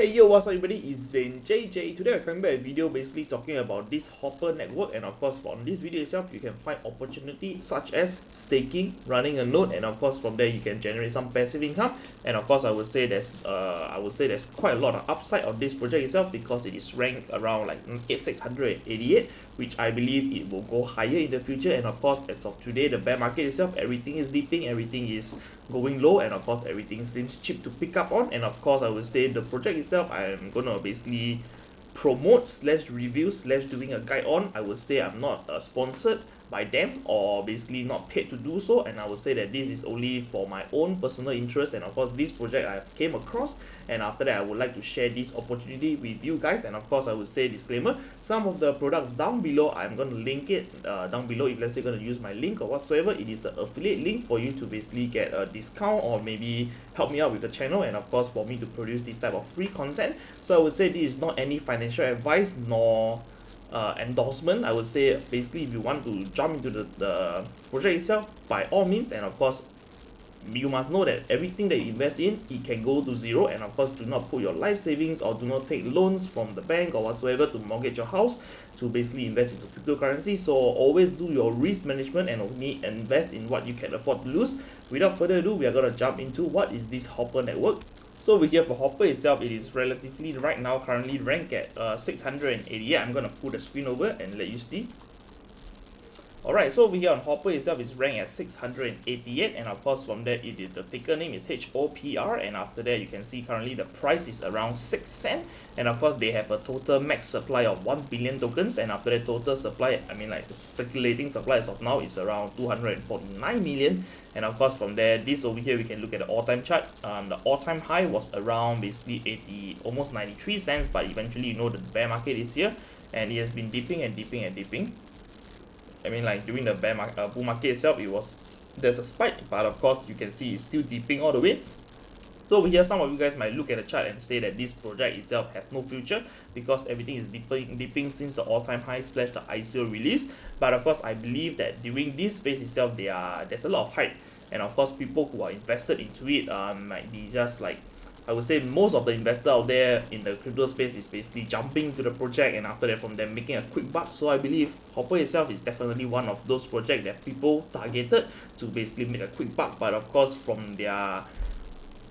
Hey yo, what's up everybody, it's Zain JJ. Today I'm coming back with a video basically talking about this Hopr network, and of course from this video itself you can find opportunity such as staking, running a node, and of course from there you can generate some passive income. And of course I would say there's quite a lot of upside on this project itself because it is ranked around like 688, which I believe it will go higher in the future. And of course as of today the bear market itself, everything is dipping, everything is going low, and of course everything seems cheap to pick up on. And of course I would say the project itself I'm gonna basically promote slash review slash doing a guide on. I would say I'm not sponsored by them or basically not paid to do so, and I would say that this is only for my own personal interest. And of course this project I came across, and after that I would like to share this opportunity with you guys. And of course I would say disclaimer, some of the products down below I'm going to link it down below. If let's say you're going to use my link or whatsoever, it is an affiliate link for you to basically get a discount or maybe help me out with the channel, and of course for me to produce this type of free content. So I would say this is not any financial advice nor endorsement. I would say basically if you want to jump into the project itself, by all means, and of course you must know that everything that you invest in, it can go to zero. And of course do not put your life savings or do not take loans from the bank or whatsoever to mortgage your house to basically invest into cryptocurrency. So always do your risk management and only invest in what you can afford to lose. Without further ado, we are going to jump into what is this Hopr network. So over here for Hopr itself, it is relatively right now currently ranked at 688. I'm going to put the screen over and let you see. Alright, so over here on Hopr itself is ranked at 688, and of course from there the ticker name is HOPR, and after that you can see currently the price is around 6 cents, and of course they have a total max supply of 1 billion tokens, and after that total supply, I mean like the circulating supply as of now is around 249 million. And of course from there, this over here we can look at the all-time chart. The all-time high was around basically 80, almost 93 cents, but eventually you know the bear market is here and it has been dipping and dipping and dipping. I mean like during the bull market itself, there's a spike, but of course you can see it's still dipping all the way. So over here some of you guys might look at the chart and say that this project itself has no future because everything is dipping since the all-time high slash the ICO release. But of course I believe that during this phase itself there's a lot of hype, and of course people who are invested into it might be just like, I would say most of the investors out there in the crypto space is basically jumping to the project, and after that from them making a quick buck. So I believe Hopr itself is definitely one of those projects that people targeted to basically make a quick buck. But of course from their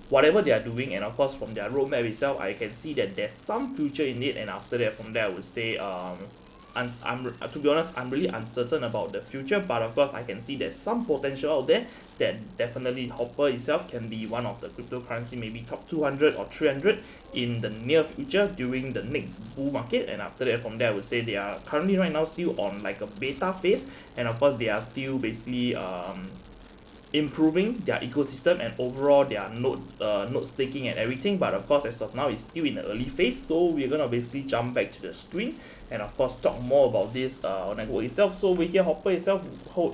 whatever they are doing, and of course from their roadmap itself, I can see that there's some future in it. And after that from there I would say to be honest, I'm really uncertain about the future, but of course I can see there's some potential out there that definitely Hopr itself can be one of the cryptocurrency, maybe top 200 or 300 in the near future during the next bull market. And after that from there I would say they are currently right now still on like a beta phase, and of course they are still basically improving their ecosystem and overall their node staking and everything. But of course as of now it's still in the early phase, so we're gonna basically jump back to the screen and of course talk more about this network itself. So over here Hopr itself,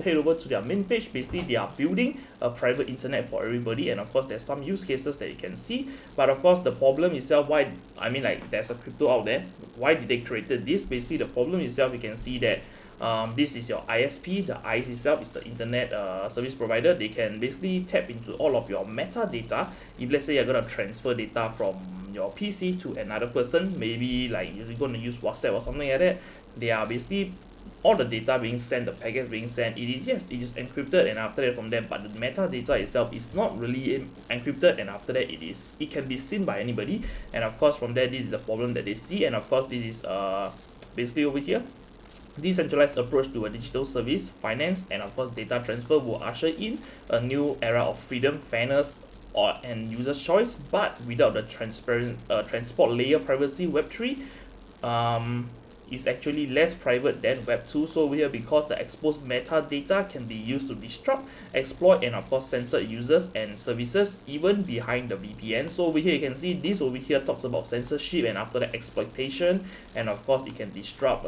head over to their main page. Basically they are building a private internet for everybody, and of course there's some use cases that you can see. But of course the problem itself, why, I mean like there's a crypto out there, why did they created this? Basically the problem itself, you can see that this is your ISP. The IS itself is the internet service provider. They can basically tap into all of your metadata. If let's say you're going to transfer data from your PC to another person, maybe like you're going to use WhatsApp or something like that, they are basically all the data being sent, the packets being sent, it is encrypted, and after that from there, but the metadata itself is not really encrypted, and after that it can be seen by anybody. And of course from there, this is the problem that they see. And of course this is basically over here, decentralized approach to a digital service, finance, and of course data transfer will usher in a new era of freedom, fairness, and user's choice, but without the transparent transport layer privacy. Web3 is actually less private than Web 2. So over here, because the exposed metadata can be used to disrupt, exploit, and of course censor users and services even behind the VPN. So over here you can see this over here talks about censorship and after the exploitation, and of course it can disrupt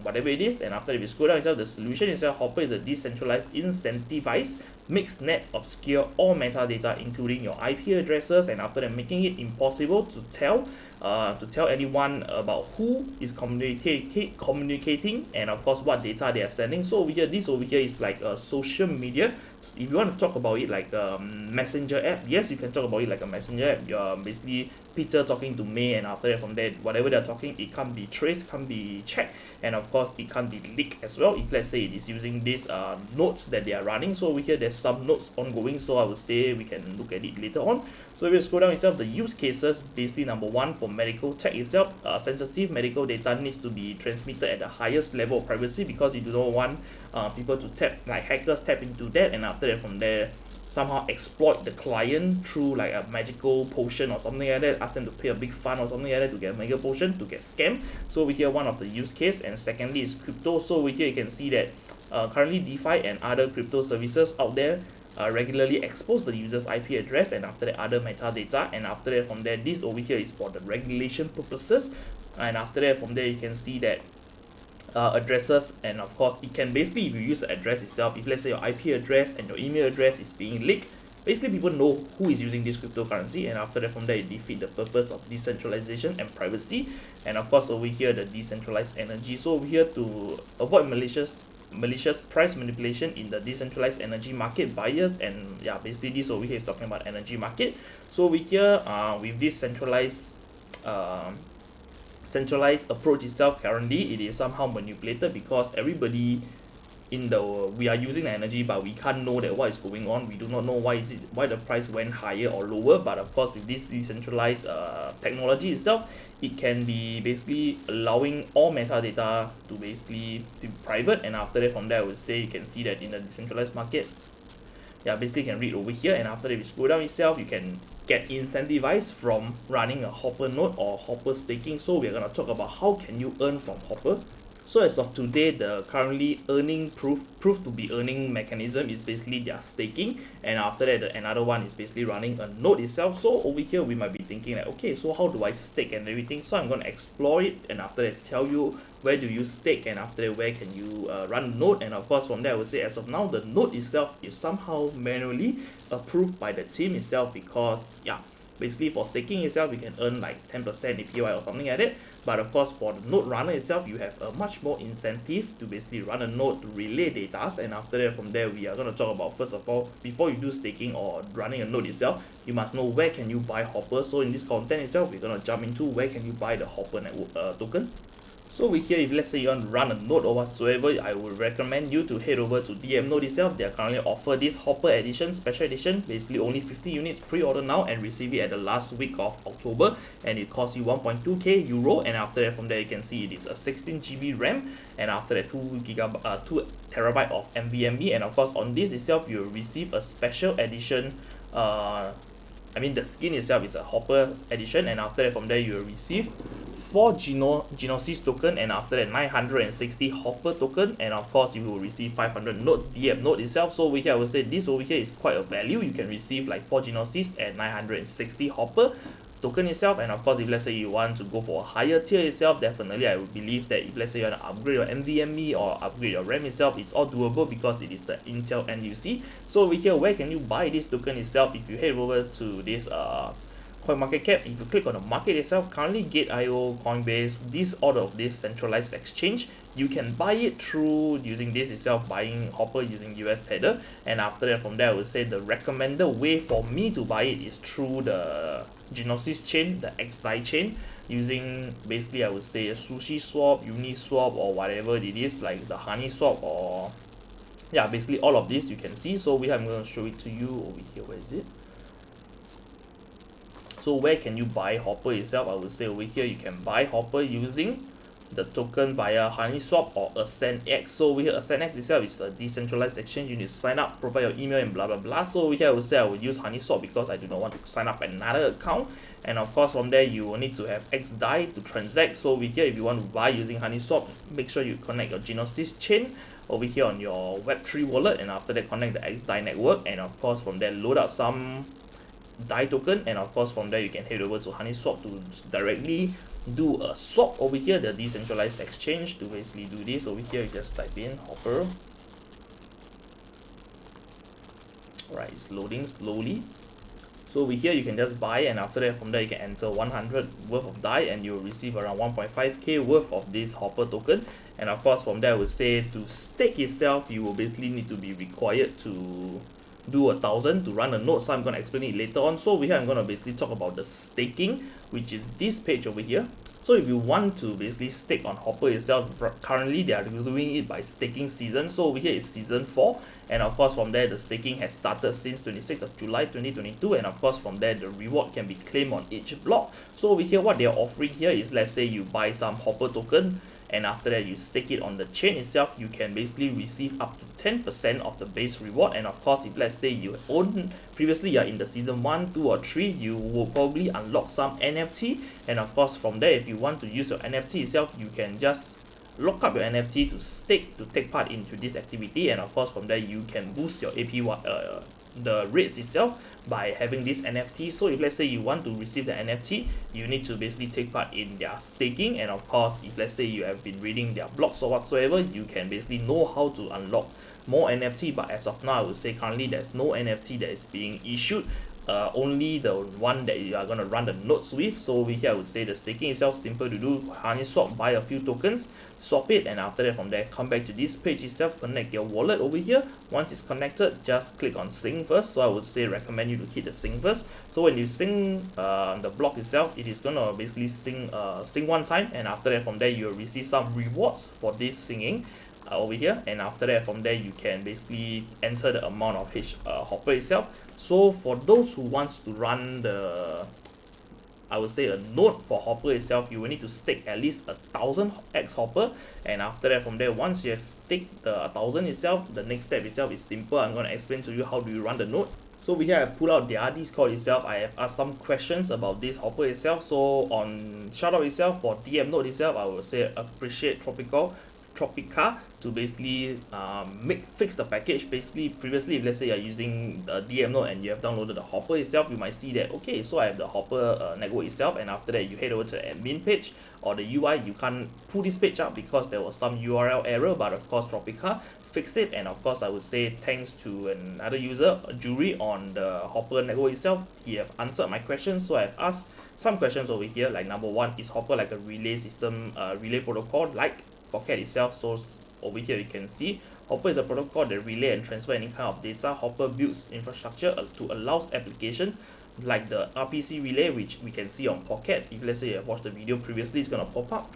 whatever it is. And after, if you scroll down itself, the solution itself, Hopr is a decentralized incentivized mixnet, obscure all metadata including your IP addresses, and after that making it impossible to tell anyone about who is communicating and of course what data they are sending. So this over here is like a social media. If you want to talk about it like a messenger app, yes, you can talk about it like a messenger app. You're basically Peter talking to May, and after that from there whatever they're talking, it can't be traced, can't be checked, and of course it can't be leaked as well if let's say it is using these nodes that they are running. So over here there's some nodes ongoing, so I would say we can look at it later on. So if you scroll down itself, the use cases, basically number one, for medical tech itself, sensitive medical data needs to be transmitted at the highest level of privacy, because you do not want people to tap, like hackers tap into that, and after that from there somehow exploit the client through like a magical potion or something like that, ask them to pay a big fund or something like that to get a mega potion, to get scammed. So over here one of the use case, and secondly is crypto. So over here you can see that currently DeFi and other crypto services out there regularly expose the user's IP address and after that other metadata, and after that from there this over here is for the regulation purposes, and after that from there you can see that addresses, and of course it can basically, if you use the address itself, if let's say your IP address and your email address is being leaked, basically people know who is using this cryptocurrency, and after that from there it defeat the purpose of decentralization and privacy. And of course over here the decentralized energy. So over here to avoid malicious price manipulation in the decentralized energy market, buyers, and yeah, basically this over here is talking about energy market. So over here with this centralized approach itself, currently it is somehow manipulated, because everybody in the we are using the energy, but we can't know that what is going on. We do not know why the price went higher or lower. But of course with this decentralized technology itself, it can be basically allowing all metadata to basically be private, and after that from there I would say you can see that in the decentralized market, yeah, basically you can read over here, and after that we scroll down itself, you can get incentivized from running a Hopr node or Hopr staking. So we're going to talk about how can you earn from Hopr. So as of today, the currently earning proof to be earning mechanism is basically their staking, and after that another one is basically running a node itself. So over here we might be thinking like, okay, so how do I stake and everything? So I'm going to explore it, and after that tell you where do you stake, and after that where can you run a node. And of course from there I would say as of now the node itself is somehow manually approved by the team itself, because yeah, basically for staking itself you can earn like 10% APY or something like that. But of course for the node runner itself, you have a much more incentive to basically run a node to relay data, and after that from there we are going to talk about, first of all, before you do staking or running a node itself, you must know where can you buy Hopr. So in this content itself we're going to jump into where can you buy the Hopr network token. So over here, if let's say you want to run a node or whatsoever, I would recommend you to head over to DAppNode itself. They are currently offer this Hopr edition, special edition, basically only 50 units pre-order now and receive it at the last week of October, and it costs you 1.2k euro. And after that from there you can see it is a 16GB RAM, and after that 2 terabyte of NVMe, and of course on this itself you will receive a special edition the skin itself is a Hopr edition, and after that from there you will receive 4 Gnosis token, and after that 960 Hopr token, and of course you will receive 500 nodes DAppNode itself. So over here I would say this over here is quite a value. You can receive like 4 Gnosis and 960 Hopr token itself. And of course if let's say you want to go for a higher tier itself, definitely I would believe that if let's say you want to upgrade your NVMe or upgrade your RAM itself, it's all doable because it is the Intel NUC. So over here, where can you buy this token itself? If you head over to this CoinMarketCap, if you click on the market itself, currently Gate.io, Coinbase, all of this centralized exchange, you can buy it through using this itself, buying Hopr using US Tether. And after that from there I would say the recommended way for me to buy it is through the Gnosis chain, the XDAI chain, using basically I would say a SushiSwap, Uniswap, or whatever it is, like the HoneySwap, or yeah, basically all of this you can see. So I'm going to show it to you over here. Where is it? So where can you buy Hopr itself? I would say over here you can buy Hopr using the token via HoneySwap or AscendX. So over here AscendX itself is a decentralized exchange. You need to sign up, provide your email, and blah blah blah. So over here I would say I would use HoneySwap because I do not want to sign up another account. And of course from there you will need to have XDAI to transact. So over here if you want to buy using HoneySwap, make sure you connect your Gnosis chain over here on your Web3 wallet, and after that connect the XDAI network, and of course from there load up some DAI token, and of course from there you can head over to HoneySwap to directly do a swap over here, the decentralized exchange. To basically do this over here, you just type in Hopr. Alright, it's loading slowly. So over here you can just buy, and after that from there you can enter 100 worth of DAI and you'll receive around 1.5k worth of this Hopr token. And of course from there I would say to stake itself you will basically need to be required to do 1,000 to run a node, so I'm going to explain it later on. So over here I'm going to basically talk about the staking, which is this page over here. So if you want to basically stake on Hopr itself, currently they are doing it by staking season. So over here is season 4, and of course from there the staking has started since 26th of July 2022, and of course from there the reward can be claimed on each block. So over here what they are offering here is, let's say you buy some Hopr token, and after that you stake it on the chain itself, you can basically receive up to 10% of the base reward. And of course if let's say you own previously you are in the season 1, 2 or 3, you will probably unlock some NFT, and of course from there if you want to use your NFT itself, you can just lock up your NFT to stake to take part into this activity. And of course from there you can boost your APY, the rates itself, by having this NFT. So if let's say you want to receive the NFT, you need to basically take part in their staking. And of course if let's say you have been reading their blogs or whatsoever, you can basically know how to unlock more NFT. But as of now I would say currently there's no NFT that is being issued, only the one that you are going to run the nodes with. So over here I would say the staking itself simple to do. Honey swap, buy a few tokens, swap it, and after that from there come back to this page itself, connect your wallet over here. Once it's connected, just click on sync first. So I would say recommend you to hit the sync first. So when you sync the block itself, it is going to basically sync one time, and after that from there you'll receive some rewards for this singing over here. And after that from there you can basically enter the amount of Hopr itself. So for those who wants to run the, I would say, a node for Hopr itself, you will need to stake at least 1,000 X Hopr. And after that from there, once you have staked the 1,000 itself, the next step itself is simple. I'm going to explain to you how do you run the node. So over here I pull out their Discord itself. I have asked some questions about this Hopr itself. So on shoutout itself for DAppNode itself, I would say appreciate Tropica to basically fix the package. Basically previously if let's say you're using the DAppNode and you have downloaded the Hopr itself, you might see that okay, so I have the Hopr network itself, and after that you head over to the admin page or the UI, you can't pull this page up because there was some URL error. But of course Tropica fixed it, and of course I would say thanks to another user, a jury on the Hopr network itself, he have answered my questions. So I've asked some questions over here, like number 1, is Hopr like a relay system, relay protocol like Pocket itself? So over here you can see Hopr is a protocol that relay and transfer any kind of data. Hopr builds infrastructure to allow application like the RPC relay, which we can see on Pocket. If let's say you have watched the video previously, it's going to pop up.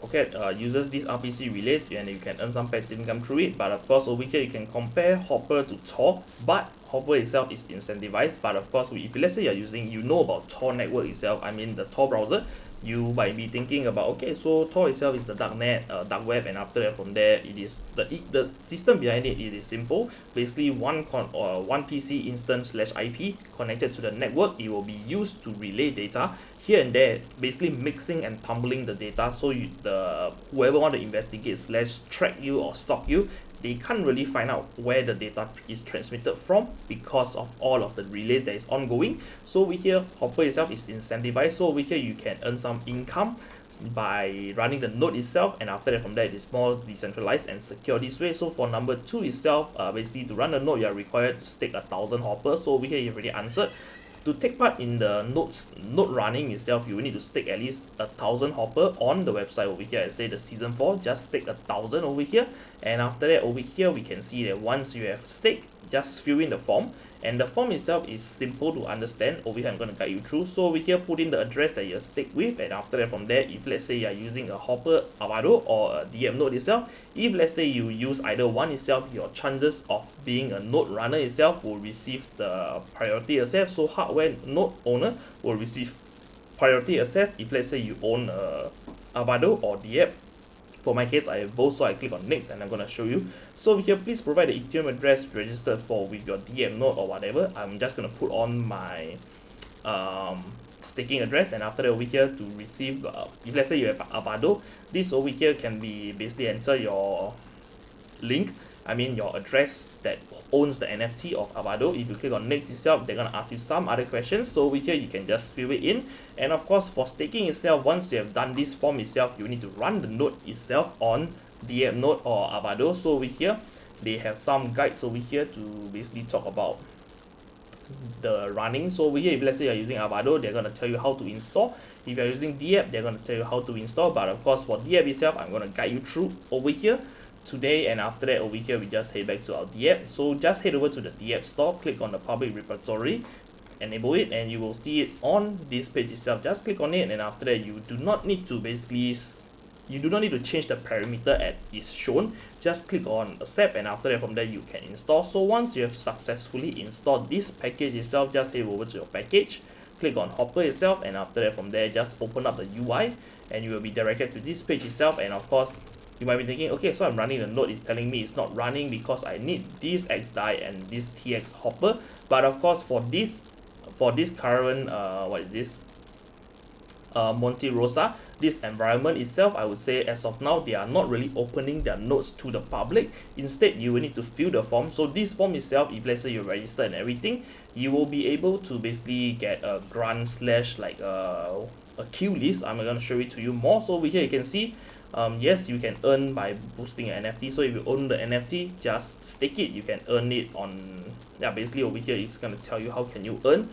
Pocket uses this RPC relay and you can earn some passive income through it. But of course over here you can compare Hopr to Tor, but Hopr itself is incentivized. But of course if let's say you're using, you know about Tor network itself, I mean the Tor browser, you might be thinking about, okay, so Tor itself is the dark web, and after that from there it is the system behind it. It is simple. Basically one PC instance / IP connected to the network. It will be used to relay data here and there, basically mixing and tumbling the data. So whoever want to investigate / track you or stalk you, they can't really find out where the data is transmitted from because of all of the relays that is ongoing. So over here Hopr itself is incentivized. So over here you can earn some income by running the node itself, and after that from there it is more decentralized and secure this way. So for number 2 itself, basically to run the node you are required to stake 1,000 Hopr. So over here you already answered. To take part in the node running itself, you will need to stake at least 1,000 Hopr on the website over here. I say the season 4, just stake 1,000 over here, and after that over here we can see that once you have staked, just fill in the form, and the form itself is simple to understand. Over here I'm going to guide you through. So over here put in the address that you're staked with, and after that from there, if let's say you're using a Hopr Avado or a DAppNode itself, if let's say you use either one itself, your chances of being a node runner itself will receive the priority access. So hardware node owner will receive priority access if let's say you own a Avado or DApp. For my case, I have both, so I click on next and I'm going to show you. So over here, please provide the Ethereum address registered for with your DAppNode or whatever. I'm just going to put on my staking address, and after that over here to receive, if let's say you have Avado, this over here can be basically enter your link, I mean your address that owns the NFT of Avado. If you click on next itself, they're going to ask you some other questions. So over here you can just fill it in. And of course for staking itself, once you have done this form itself, you need to run the node itself on DAppNode or Avado. So over here they have some guides over here to basically talk about the running. So over here, if let's say you're using Avado, they're gonna tell you how to install. If you're using DApp, they're gonna tell you how to install. But of course, for DApp itself, I'm gonna guide you through over here today, and after that over here we just head back to our DApp. So just head over to the DApp store, click on the public repository, enable it, and you will see it on this page itself. Just click on it, and after that you do not need to change the parameter as is shown. Just click on accept, and after that from there you can install. So once you have successfully installed this package itself, just head over to your package, click on Hopr itself, and after that from there just open up the UI, and you will be directed to this page itself. And of course, you might be thinking, okay, so I'm running the node, it's telling me it's not running because I need this XDAI and this TX Hopr. But of course, for this current Monte Rosa, this environment itself, I would say as of now they are not really opening their nodes to the public. Instead, you will need to fill the form. So this form itself, if let's say you register and everything, you will be able to basically get a grant slash like a queue list. I'm going to show it to you more. So over here you can see, yes, you can earn by boosting an NFT. So if you own the NFT, just stake it. You can earn it on, basically over here it's going to tell you how can you earn.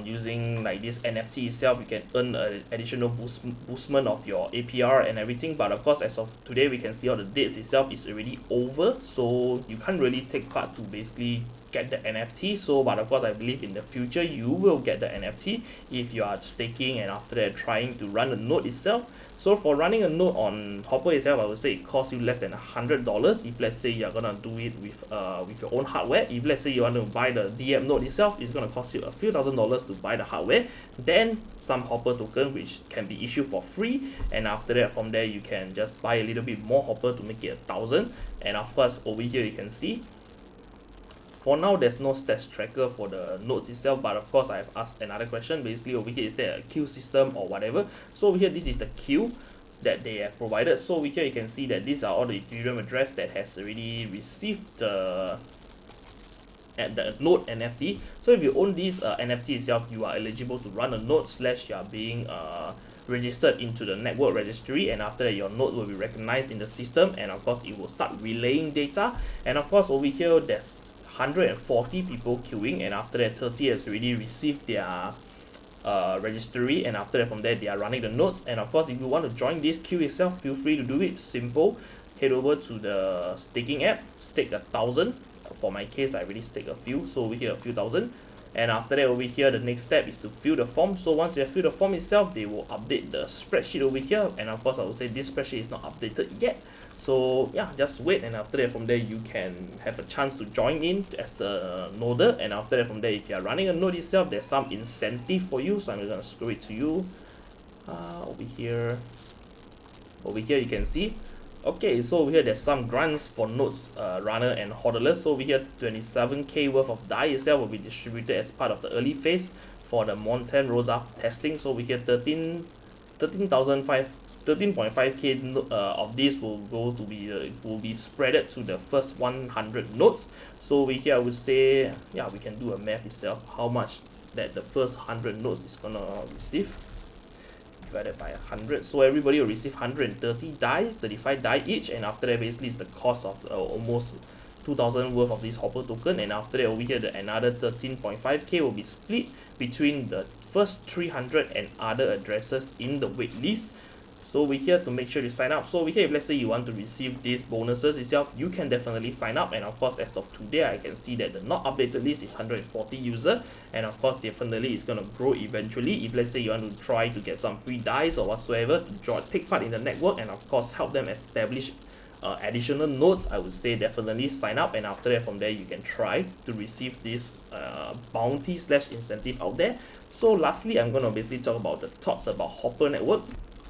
Using like this NFT itself, you can earn an additional boostment of your APR and everything. But of course, as of today, we can see all the dates itself is already over, so you can't really take part to basically get the NFT. So but of course, I believe in the future you will get the NFT if you are staking and after that trying to run a node itself. So for running a node on Hopr itself, I would say it costs you less than $100 if let's say you're gonna do it with your own hardware. If let's say you want to buy the DAppNode itself, it's gonna cost you a few $1,000s to buy the hardware, then some Hopr token which can be issued for free, and after that from there you can just buy a little bit more Hopr to make it 1,000. And of course over here you can see, for now there's no stats tracker for the nodes itself, but of course I've asked another question. Basically over here, is there a queue system or whatever? So over here this is the queue that they have provided. So over here you can see that these are all the Ethereum address that has already received the node NFT. So if you own this NFT itself, you are eligible to run a node slash you are being registered into the network registry, and after that your node will be recognized in the system, and of course it will start relaying data. And of course over here there's 140 people queuing, and after that 30 has already received their registry, and after that from there they are running the nodes. And of course if you want to join this queue itself, feel free to do it. Simple, head over to the staking app, stake 1,000. For my case, I already stake a few, so over here a few thousand. And after that over here the next step is to fill the form. So once you have filled the form itself, they will update the spreadsheet over here, and of course I would say this spreadsheet is not updated yet. So yeah, just wait, and after that from there you can have a chance to join in as a noder. And after that from there, if you are running a node itself, there's some incentive for you. So I'm just gonna scroll it to you. Over here you can see, okay, so over here there's some grants for nodes runner and hodlers. So over here 27k worth of DAI itself will be distributed as part of the early phase for the Monte Rosa testing. So over here 13.5k of this will be spreaded to the first 100 nodes. So over here I would say, yeah, we can do a math itself, how much that the first 100 nodes is gonna receive divided by 100. So everybody will receive 130 DAI, 35 DAI each, and after that basically is the cost of almost 2,000 worth of this Hopr token. And after that over here another 13.5k will be split between the first 300 and other addresses in the waitlist. So over here to make sure you sign up. So over here, if let's say you want to receive these bonuses itself, you can definitely sign up. And of course, as of today, I can see that the not updated list is 140 users, and of course definitely it's going to grow eventually. If let's say you want to try to get some free DAIs or whatsoever to take part in the network, and of course help them establish additional nodes, I would say definitely sign up. And after that from there you can try to receive this bounty slash incentive out there. So lastly, I'm going to basically talk about the thoughts about Hopr network.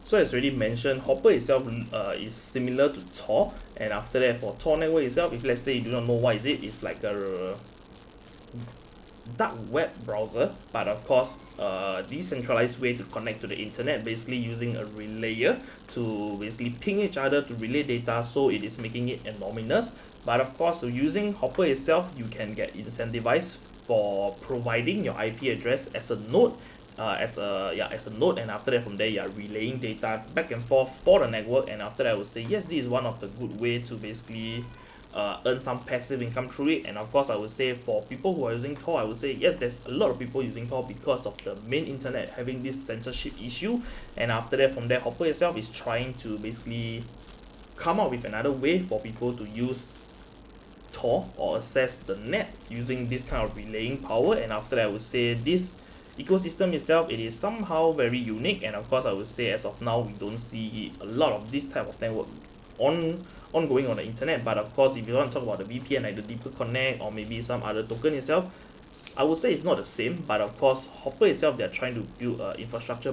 So as already mentioned, Hopr itself is similar to Tor, and after that for Tor network itself, if let's say you do not know what is it, it's like a dark web browser, but of course decentralized way to connect to the internet, basically using a relayer to basically ping each other to relay data. So it is making it anonymous, but of course using Hopr itself, you can get incentivized for providing your IP address as a node, as a node, and after that from there you are relaying data back and forth for the network. And after that I would say yes, this is one of the good way to basically earn some passive income through it. And of course, I would say for people who are using Tor, I would say yes, there's a lot of people using Tor because of the main internet having this censorship issue. And after that, from there, Hopr itself is trying to basically come up with another way for people to use Tor or access the net using this kind of relaying power. And after that, I would say this ecosystem itself, it is somehow very unique. And of course, I would say as of now, we don't see a lot of this type of network ongoing on the internet. But of course, if you want to talk about the VPN, like the Deeper Connect or maybe some other token itself, I would say it's not the same. But of course, Hopr itself, they're trying to build infrastructure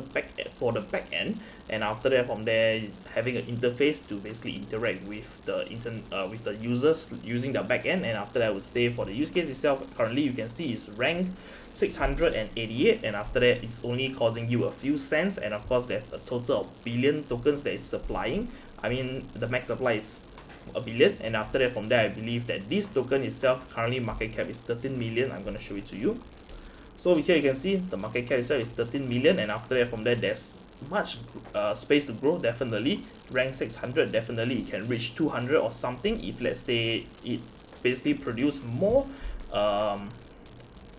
for the back end, and after that, from there, having an interface to basically interact with the users using the back end. And after that, I would say for the use case itself, currently you can see it's ranked 688, and after that, it's only causing you a few cents. And of course, there's a total of billion tokens that is supplying. I mean, the max supply is a billion, and after that, from there, I believe that this token itself currently market cap is 13 million. I'm going to show it to you. So over here you can see the market cap itself is 13 million, and after that, from there, there's much space to grow. Definitely rank 600, definitely it can reach 200 or something if let's say it basically produce more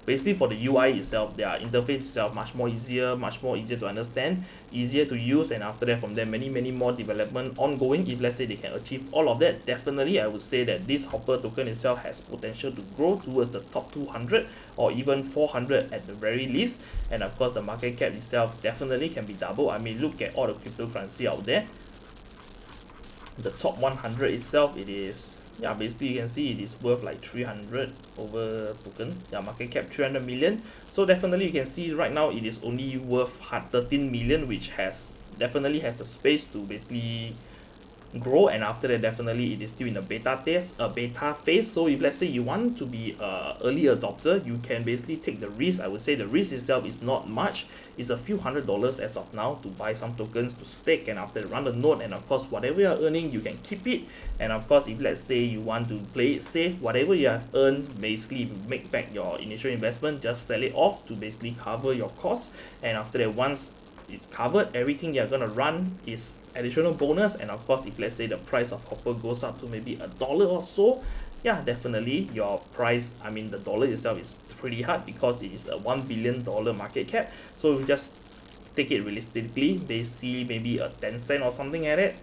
basically for the UI itself, their interface itself much more easier to understand, easier to use. And after that, from there, many more development ongoing. If let's say they can achieve all of that, definitely I would say that this Hopr token itself has potential to grow towards the top 200 or even 400 at the very least. And of course, the market cap itself definitely can be double. I mean, look at all the cryptocurrency out there. The top 100 itself, it is, yeah, basically you can see it is worth like 300 over token. Yeah, market cap 300 million. So definitely you can see right now it is only worth 13 million, which definitely has a space to basically grow. And after that, definitely it is still in a beta phase. So if let's say you want to be a early adopter, you can basically take the risk. I would say the risk itself is not much. It's a few $100s as of now to buy some tokens to stake, and after run the node. And of course, whatever you're earning, you can keep it. And of course, if let's say you want to play it safe, whatever you have earned, basically make back your initial investment, just sell it off to basically cover your costs. And after that, once it's covered, everything you're gonna run is additional bonus. And of course, if let's say the price of Hopr goes up to maybe $1 or so, yeah, definitely your price, I mean the dollar itself is pretty hard because it is a $1 billion market cap. So we just take it realistically, they see maybe a 10 cent or something at it.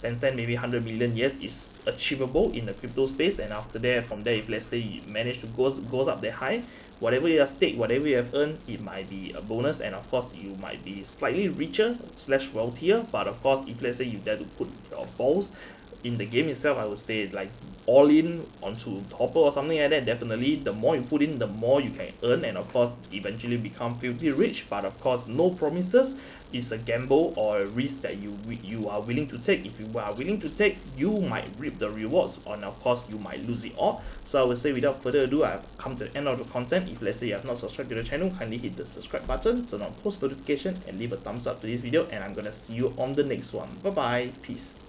10 cent, maybe 100 million, yes, is achievable in the crypto space. And after that, from there, if let's say you manage to goes up that high, whatever you have staked, whatever you have earned, it might be a bonus. And of course, you might be slightly richer / wealthier. But of course, if let's say you dare to put your balls in the game itself, I would say like all in onto Hopr or something like that, definitely the more you put in, the more you can earn, and of course eventually become filthy rich. But of course, no promises. It's a gamble or a risk that you are willing to take. If you are willing to take, you might reap the rewards, and of course you might lose it all. So I would say without further ado, I have come to the end of the content. If let's say you have not subscribed to the channel, kindly hit the subscribe button, turn on post notification, and leave a thumbs up to this video. And I'm gonna see you on the next one. Bye bye, peace.